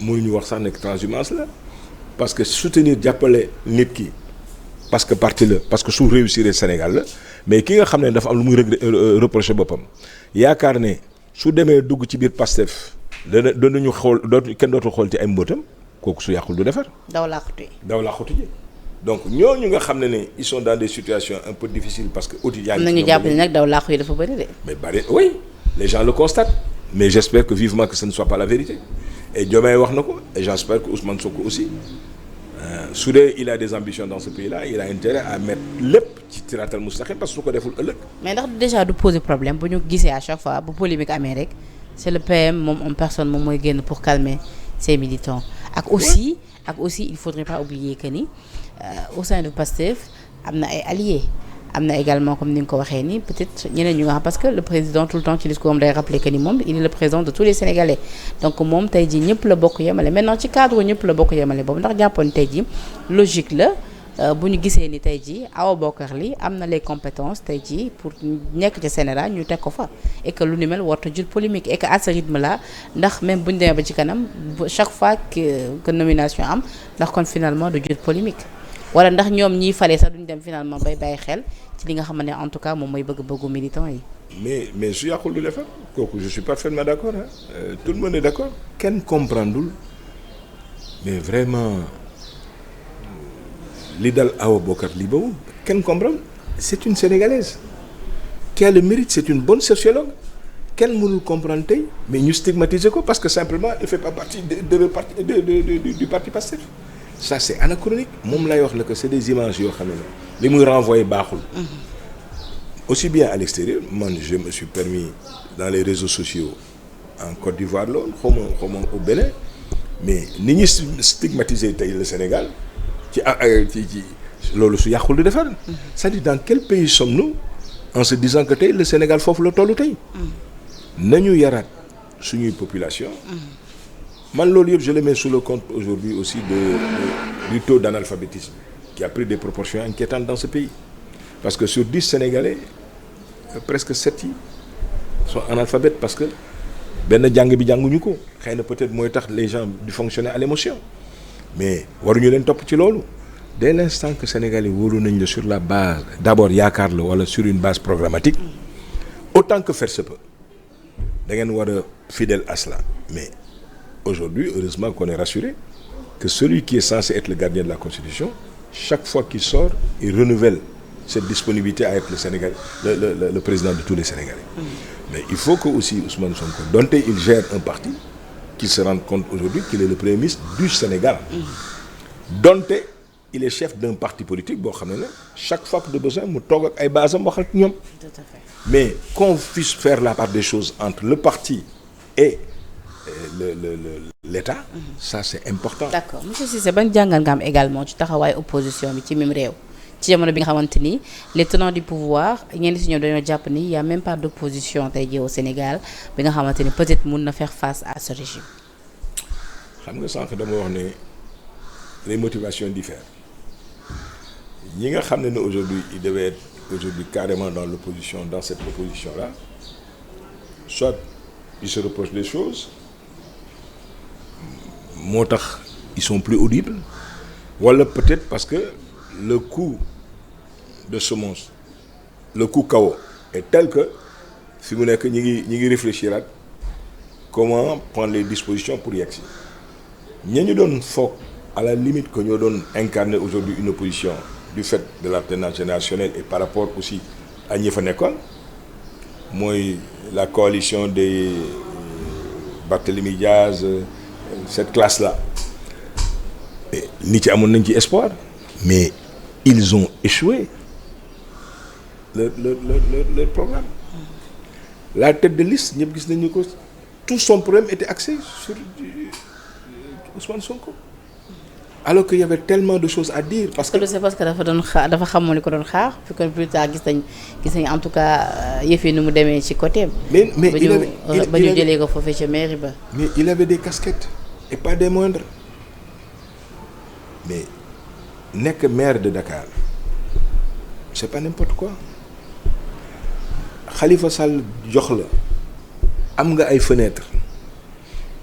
mënuñu wax sax nekk transhumance la parce que soutenir jàppale nit ki parce que parti la parce que su réussir Sénégal la mais ki nga xam ne dafa am lu muy reprocher boppam yaakaar ne su demee dugg ci biir Pastef danañu xool kenn dootul xool ci ay mbootam kooku su yàqul du defar. daw laaxuti ji donc ñooñu nga xam ne ils sont dans des situations un peu difficiles parce que audit yaa ngi. am na ñu jàpp ne nag daw laaxu yi dafa bëri de. mais bëri oui. Les gens le constatent mais j'espère que vivement que ce ne soit pas la vérité et Diomaye wax na ko et j'espère que Ousmane Sonko aussi su dee il a des ambitions dans ce pays-là il a intérêt à mettre lépp ci siraatal mustaqim parce que su ko deful ëllëg. Mais ndax déjà du poser problème bu ñu gisee à chaque fois bu polémique amee rek c'est le PM moom en personne moom mooy génn pour calmer ses militants ak aussi il faudrait pas oublier que ni au sein de Pastef am na ay alliés. Am na également comme ni nga ko waxee ni peut-être ñeneen ñu nga xam parce que le président tout le temps ci discours am day rappeler que ni moom il est le président de tous les Sénégalais donc moom tey jii ñëpp la bokk yemale maintenant ci cadre ñëpp la bokk yemale boobu ndax jàppoon tey jii logique la bu ñu gisee ni tey jii Awa Bokar Ly am na les compétences tey jii pour nekk ci Sénégal ñu teg ko fa et que lu ni mel warta jur polémique et que à ce rythme là ndax même bu ñu demee ba ci kanam chaque fois que nomination am ndax kon finalement du jur polémique wala ndax ñoom ñiy fale sax duñ dem finalement bay bàyyi xel ci li nga xamante ne en tout cas moom mooy bëgg-bëggu militant yi. mais su yàqul du defar kooku je suis parfaitement d'accord tout le monde est d'accord kenn comprendul mais vraiment li dal Awa Bokar Ly boobu kenn comprendre c'est une Sénégalaise qui a le mérite c'est une bonne sociologue kenn mënul comprendre tey mais ñu stigmatiser ko parce que simplement elle fait pas partie du parti Pastef. Ça c'est anachronique moom lay wax la que c'est des images yoo xam ne li muy renvoyer baaxul. Aussi bien à l'extérieur man je me suis permis dans les réseaux sociaux en Côte d'Ivoire loolu xaw ma au Bénin mais ni ñuy stigmatiser tey le Sénégal ci loolu su yàqul di defar. C'est-à-dire dans quel pays sommes-nous en se disant que tey le Sénégal foofu la tollu tey. nañu yaraat suñuy population. Man loolu yëpp je le mets sous le compte aujourd'hui aussi du taux d'analphabétisme qui a pris des proportions inquiétantes dans ce pays parce que sur 10 Sénégalais presque 7 yi sont analphabètes parce que benn jàng bi jànguñu ko xëy na peut-être mooy tax les gens di fonctionner à l'émotion mais waruñu leen topp ci loolu dès l'instant que Sénégalais wóolu nañ la sur la base d'abord yaakaar la wala sur une base programmatique autant que faire se peut da ngeen war a fidèle à cela mais aujourd'hui, heureusement qu'on est rassuré que celui qui est censé être le gardien de la Constitution, chaque fois qu'il sort, il renouvelle cette disponibilité à être le président de tous les Sénégalais. Mais il faut que aussi Ousmane Sonko, dont il gère un parti, qu'il se rende compte aujourd'hui qu'il est le premier ministre du Sénégal. Dont il est chef d'un parti politique, chaque fois que de besoin, il y a des mais qu'on puisse faire la part des choses entre le parti et l'État, ça c'est important. D'accord monsieur Cissé ban jàngal nga am également ci taxawaay opposition bi ci même réew ci jamono bi nga xamante ni les tenants du pouvoir ñenn si ñoom dañoo jàpp ni y a même pas d'opposition tey jii au Sénégal bi nga xamante ni peut-être mun na faire face à ce régime. xam nga sànq dama wax ne les motivations diffèrent ñi nga xam ne aujourd'hui il devait être aujourd'hui carrément dans l'opposition dans cette opposition là soit ils se reprochent des choses. Moo tax ils sont plus audibles wala peut-être parce que le coup de semonce le coup KO est tel que fi mu nekk ñi ngi réfléchir ak comment prendre les dispositions pour yegg si ña ñu doon foog à la limite que ñoo doon incarner aujourd'hui une opposition du fait de l'alternance générationnelle et par rapport aussi à ñi fa nekkoon mooy la coalition des Barthélémy Diaz cette classe-là nit ci amoon nañ ci espoir mais ils ont échoué leur programme la tête de liste ñëpp gis nañu ko tout son problème était axé sur Ousmane Sonko alors qu'il y avait tellement de choses à dire parce que
c'est parce que dafa xamoon li ko doon xaar puis que plus tard gis nañ en tout cas yëf yi nu mu demee ci côté
mais
ba ñu jëlee ko foofee ca mairie ba
mais il avait des casquettes et pas des moindres mais nekk maire de Dakar c'est pas n'importe quoi Khalifa Sall jox la am nga ay fenêtres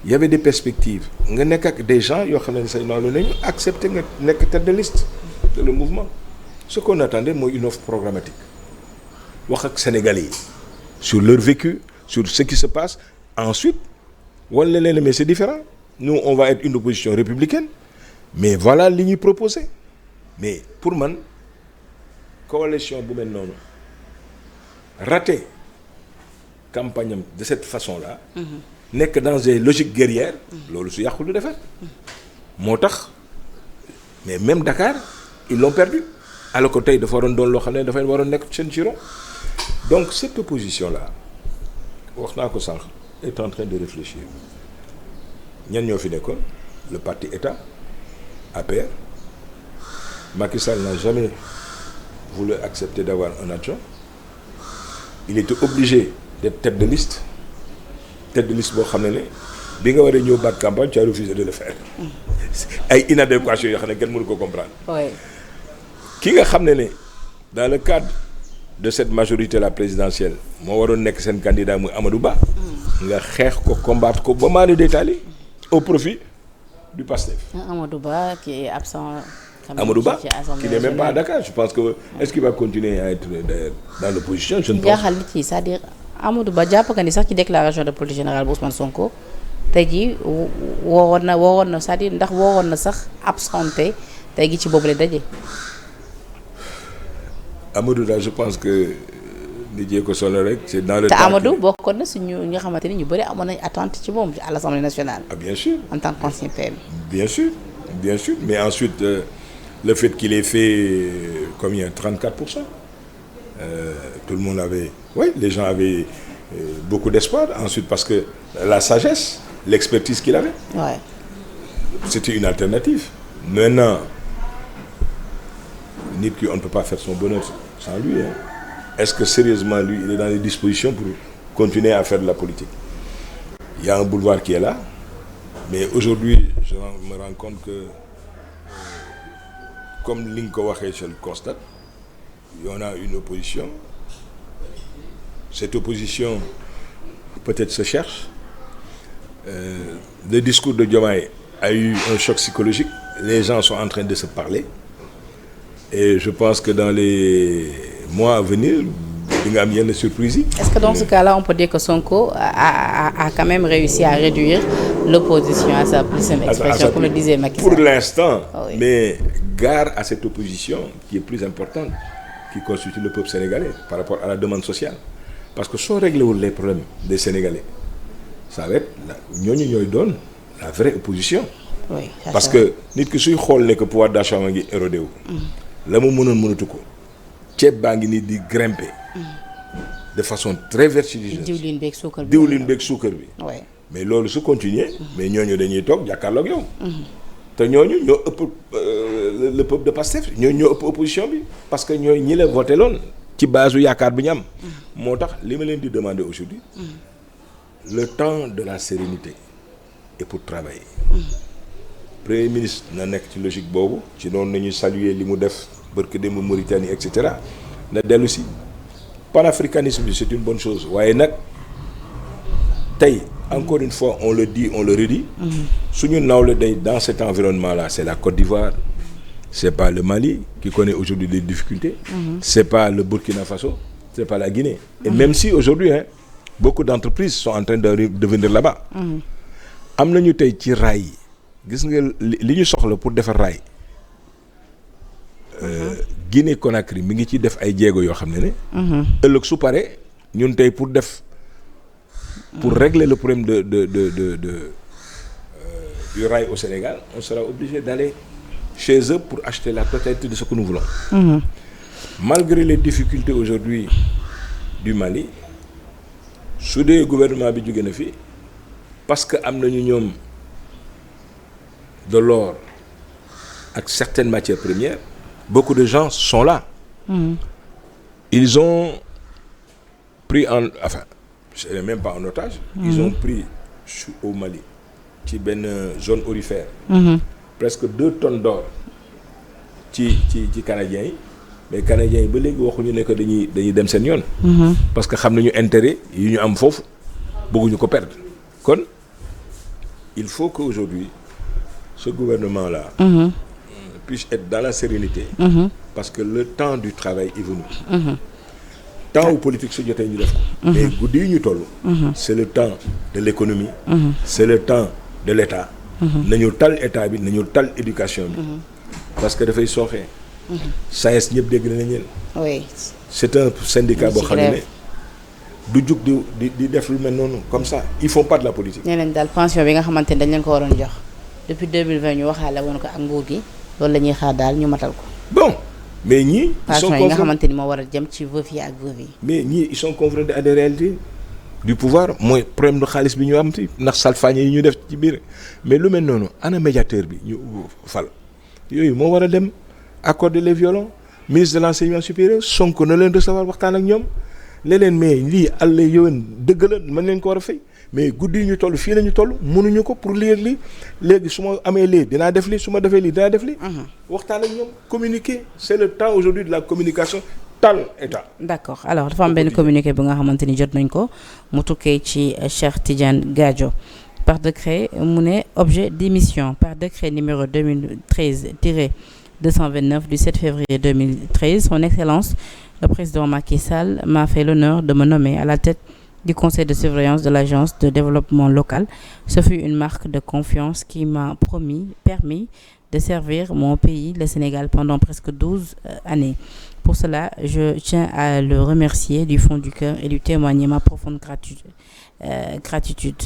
il y avait des perspectives nga nekk ak des gens yoo xam ne say noonu nañu accepter nga nekk tête de liste de le mouvement ce qu'on attendait mooy une offre programmatique wax ak Sénégalais yi sur leur vécu sur ce qui se passe ensuite wala leen mais c'est différent nous on va être une opposition républicaine mais voilà li ñuy proposé mais pour man coalition bu mel noonu raté campagne am de cette façon-là nekk dans des logiques guerrières loolu su yàqul du defar moo tax mais même Dakar ils l'ont perdu alors que tey dafa waroon doon loo xam ne dafay waroon nekk seen giron donc cette opposition-là wax naa ko sànq est en train de réfléchir ñan ñoo fi nekkoon le parti État APR Macky Sall n'a jamais voulu accepter d'avoir un adjoint il était obligé d'être tête de liste boo xam ne bi nga waree ñëw baat campagne tu as refusé de le faire ay inadéquation yoo xam ne kenn mënu ko comprendre.
oui.
ki nga xam ne dans le cadre de cette majorité la présidentielle moo waroon nekk seen candidat muy Amadou Ba. nga xeex ko combattre ko ba maa ni détaillé au profit du PASTEF.
Amadou Ba qui est absent.
Amadou Ba qui n'est même pas à Dakar je pense que est-ce qu'il va continuer à être dans l'opposition je ne pense pas.
jaaxal nit yi c'est-à-dire Amadou Ba jàpp nga ni sax ci déclaration de politique générale bu Ousmane Sonko tey jii woowoon na c'est-à-dire ndax woowoon na sax absenté tey gi ci boobule daje.
Amadou daal je pense que nit yee ko solo rek c'est dans le temps.
te Amadou bokkoon na suñu ñi nga xamante ni ñu bëri amoon nañu attente ci moom à l'Assemblée nationale.
Ah bien sûr.
En tant qu'ancien PM.
Bien sûr mais ensuite le fait qu'il ait fait combien 34%. Tout le monde avait les gens avaient beaucoup d'espoir ensuite parce que la sagesse l'expertise qu'il avait c'était une alternative maintenant nit ki on ne peut pas faire son bonheur sans lui est-ce que sérieusement lui il est dans les dispositions pour continuer à faire de la politique il y a un boulevard qui est là mais aujourd'hui je me rends compte que comme li nga ko waxee je le constate on a une opposition cette opposition peut-être se cherche le discours de Diomaye a eu un choc psychologique les gens sont en train de se parler et je pense que dans les mois à venir di nga am yenn surprise yi. Est-ce
que dans ce cas-là on peut dire que Sonko a quand même réussi à réduire l'opposition à sa plus simple expression comme le disait Macky Sall.
Pour l'instant mais gare à cette opposition qui est plus importante qui constitue le peuple sénégalais par rapport à la demande sociale parce que soo réglé wul les problèmes des Sénégalais ça va être ñooñu ñooy doon la vraie opposition.
Oui,
parce que nit ki suy xool ne que pouvoir d'achat ma ngi érodé wu. la mu mënatu ko ceeb baa ngi nii di grimper. de façon très vertigineuse.
diwlin beeg
suukar bi. mais loolu su continuer mais ñooñu dañuy toog jàkkaarloog yow. te ñooñu ñoo ëpp le peuple de Pastef ñoo ëpp opposition bi parce que ñooy ñi la voté loon ci base u yaakaar bi ñu am. moo tax li ma leen di demander aujourd'hui le temps de la sérénité est pour travailler. Premier ministre na nekk ci logique boobu ci noonu nañuy saluer li mu def barke démb Mauritanie et cetera na dellu si panafricanisme bi c'est une bonne chose waaye nag tey encore une fois on le dit on le redit suñu nawle day dans cet environnement là c'est la Côte d'Ivoire c'est pas le Mali qui connaît aujourd'hui des difficultés c'est pas le Burkina Faso c'est pas la Guinée et même si aujourd'hui beaucoup d'entreprises sont en train de venir là-bas am nañu tey ci raay yi gis nga li ñu soxla pour defar raay Guinée Conakry mi ngi ci def ay jéego yoo xam ne ëllëg su pare ñun tey pour régler le problème du rail au Sénégal on sera obligé d'aller chez eux pour acheter la totalité de ce que nous voulons. Malgré les difficultés aujourd'hui du Mali su dee gouvernement bi jóge na fi parce que am nañu ñoom de l'or ak certaines matières premières beaucoup de gens sont là. Ils ont pris c'est même pas en otage. Ils ont pris au Mali ci benn zone aurifère. Presque 2 tonnes d'or ci Canadiens yi mais Canadiens yi ba léegi waxuñu ne que dañuy dem seen yoon. Parce que xam nañu intérêt yi ñu am foofu bëgguñu ko perdre kon il faut que aujourd'hui ce gouvernement là puisse être dans la sérénité. Parce que le temps du travail est venu. Temps où politique su jotee ñu def ko. mais guddi yi ñu toll. c'est le temps de l'économie. C'est le temps de l'État. nañu tal état bi nañu tal éducation bi. parce que dafay sooxee. SAES ñëpp dégg nañ leen.
oui.
c'est un syndicat boo xam ne du jug di def lu mel noonu comme ça ils font pas de la politique.
nee nañ daal pension bi nga xamante ne dañ leen ko waroon jox depuis 2020 ñu waxaale woon ko ak nguur gi loolu la ñuy xaar daal ñu matal ko.
bon mais ñii.
pension yi nga xamante ni moo war a jëm ci veuve yi ak veuve yi.
mais ñii ils sont confrontés à des réalités du pouvoir mooy problème de xaalis bi ñu am ci ndax salfaañe yi ñu def ci biir mais lu mel noonu ana médiateur bi ñu fal yooyu moo war a dem accorder les violons ministre de l'enseignement supérieur Sonko na leen recevoir waxtaan ak ñoom leneen mais lii àll yowén dëgg la mën leen ko war a fay mais guddi yi ñu toll fii la ñu toll mënuñu ko pour lii ak lii léegi su ma amee lii dinaa def lii su ma defee lii dinaa def lii. waxtaan ak ñoom communiquer c'est le temps aujourd'hui de la communication. tal état. d'accord
alors dafa am benn communiqué bi nga xamante ni jot nañ ko mu tukkee ci Cheikh Tidiane Gadio par décret mu ne objet d'émission par décret numéro 2013-229 du 7 février 2013 son excellence le président Macky Sall m'a fait l'honneur de me nommer à la tête du conseil de surveillance de l'agence de développement local. Ce fut une marque de confiance qui m'a permis de servir mon pays, le Sénégal, pendant presque 12 années. Pour cela, je tiens à le remercier du fond du cœur et lui témoigner ma profonde gratitude.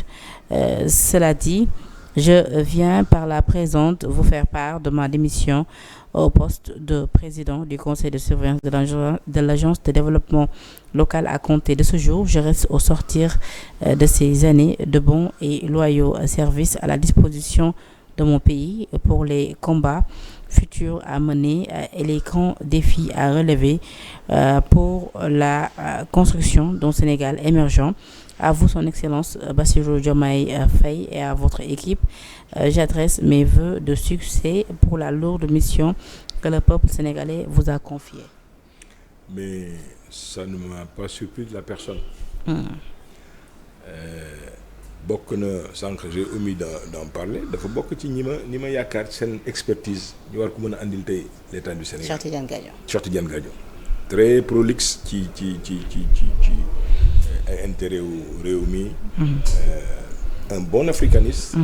Cela dit, je viens par la présente vous faire part de ma démission au poste de président du conseil de surveillance de l'agence de développement local à compter de ce jour. Je reste au sortir de ces années de bons et loyaux services à la disposition de mon pays pour les combats futurs à mener et les grands défis à relever pour la construction d'un Sénégal émergent. À vous, son Excellence Bassirou Diomaye Faye, et à votre équipe, j'adresse mes vœux de succès pour la lourde mission que le peuple sénégalais vous a confiée.
Mais ça ne m'a pas surpris de la personne. Bokk na sànq j'ai omis d'en parler dafa bokk ci ñi ma yaakaar seen expertise ñu war ko mën a andil tey l'état du Sénégal. Cheikh Tidiane Gadio très prolixe ci ay intérêt wu réew mi. Un bon africaniste.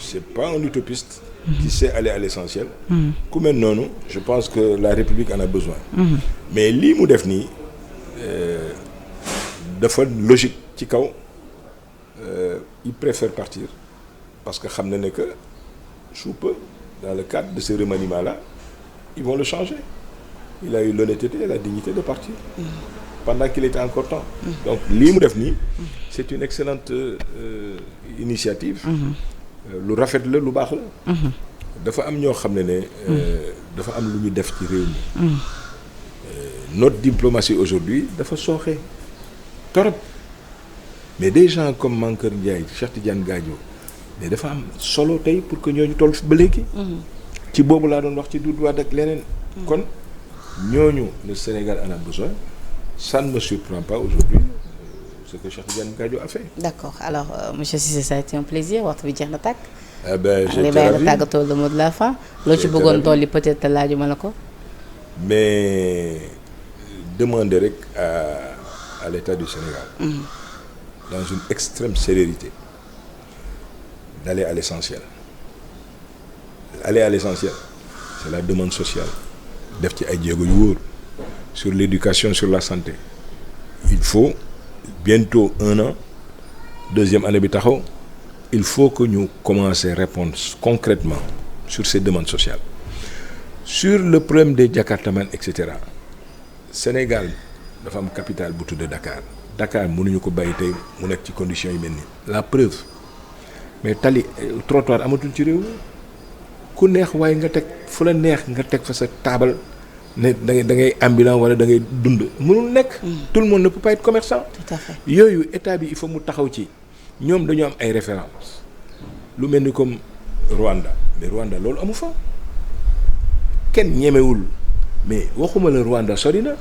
C'est pas un utopiste. Qui sait aller à l'essentiel. ku mel noonu je pense que la République en a besoin. Mais lii mu def nii dafa logique ci kaw. Il préfère partir parce que xam na ne que sous peu dans le cadre de ce remaniement-là ils vont le changer. Il a eu l'honnêteté et la dignité de partir pendant qu'il était encore temps. Donc lii mu def nii c'est une excellente initiative. Lu rafet la lu baax la. dafa am ñoo xam ne dafa am lu ñu def ci réew mi. Notre diplomatie aujourd'hui dafa sooxe torop. Mais des gens comme Mankeur Ndiaye Cheikh Tidiane Gadio mais dafa am solo tey pour que ñooñu toll ba léegi. ci boobu laa doon wax ci Doudou Wade ak leneen. kon ñooñu le Sénégal en a besoin. Ça ne me surprend pas aujourd'hui ce que Cheikh Tidiane Gadio a fait. D'accord. Alors monsieur Cissé, ça a été un plaisir waxtu bi jeex na tàkk. Ah ben j'étais ravi tàggatoo le mot de la fin. loo ci bëggoon dolli peut-être laajuma la ko. Mais demander rek à l'État du Sénégal. Dans une extrême célérité d'aller à l'essentiel. Aller à l'essentiel, c'est la demande sociale. Def ci ay jéego yu wóor sur l'éducation, sur la santé. Il faut bientôt 1 an, 2e année bi taxaw, il faut que ñu commencer répondre concrètement sur ces demandes sociales. Sur le problème des Jakartaman et cetera, Sénégal dafa am capitale bu tudd Dakar. Dakar mënuñu ko bàyyi tey mu nekk ci conditions yu mel nii. La preuve, mais tali trottoir amatul ci réew mi ku neex waaye nga teg fu la neex nga teg fa sa taabal ne da ngay ambulant wala da ngay dund mënul nekk. Tout le monde ne peut pas être commerçant.
Tout à fait.
Yooyu état bi il faut mu taxaw ci ñoom dañoo am ay références lu mel ni comme Rwanda mais Rwanda loolu amu fa kenn ñemewul mais waxuma la Rwanda sori na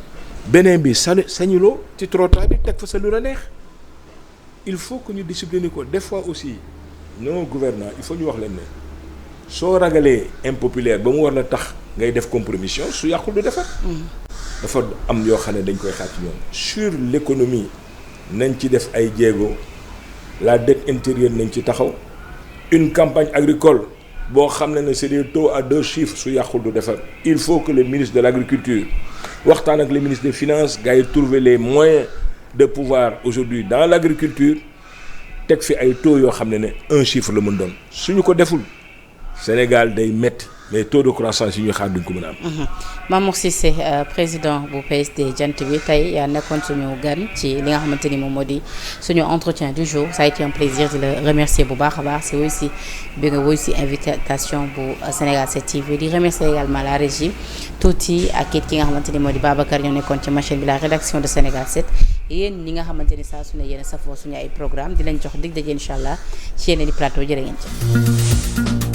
beneen bi sañuloo ci trottoir bi teg fa sa lu la neex. Il faut que ñu discipliner ko des fois aussi nos gouvernants il faut ñu wax leen ne soo ragalee impopulaire ba mu war na tax ngay def compromission su yàqul du defar. dafa am yoo xam ne dañ koy xaar ci ñoom. Sur l'économie nañ ci def ay jéego la dette intérieure nañ ci taxaw une campagne agricole boo xam ne c'est des taux à 2 chiffres su yàqul du defar. Il faut que le ministre de l'agriculture waxtaan ak le ministre des finances gars yi trouver les moyens de pouvoir aujourd'hui dans l'agriculture teg fi ay taux yoo xam ne 1 chiffre la mën doon suñu ko deful Sénégal day métti mais taux de croissance yi ñu xaar duñ ko mën a am.
Mamour Cissé président bu PSD jant bi tey yaa nekkoon suñu gan ci li nga xamante ni moom moo di suñu entretien du jour ça a été un plaisir de le remercier bu baax a baax si aussi bi nga woy si invitation bu Sénégal 7 TV di remercier également la régie tuuti ak it ki nga xamante ni moo di Babacar ñoo nekkoon ci machine bi la rédaction de Sénégal 7 yéen ñi nga xamante ni saa su ne yéen a safoo suñu ay programme di leen jox dig daje incha allah ci yeneen di plateau jërë ngeen jëf.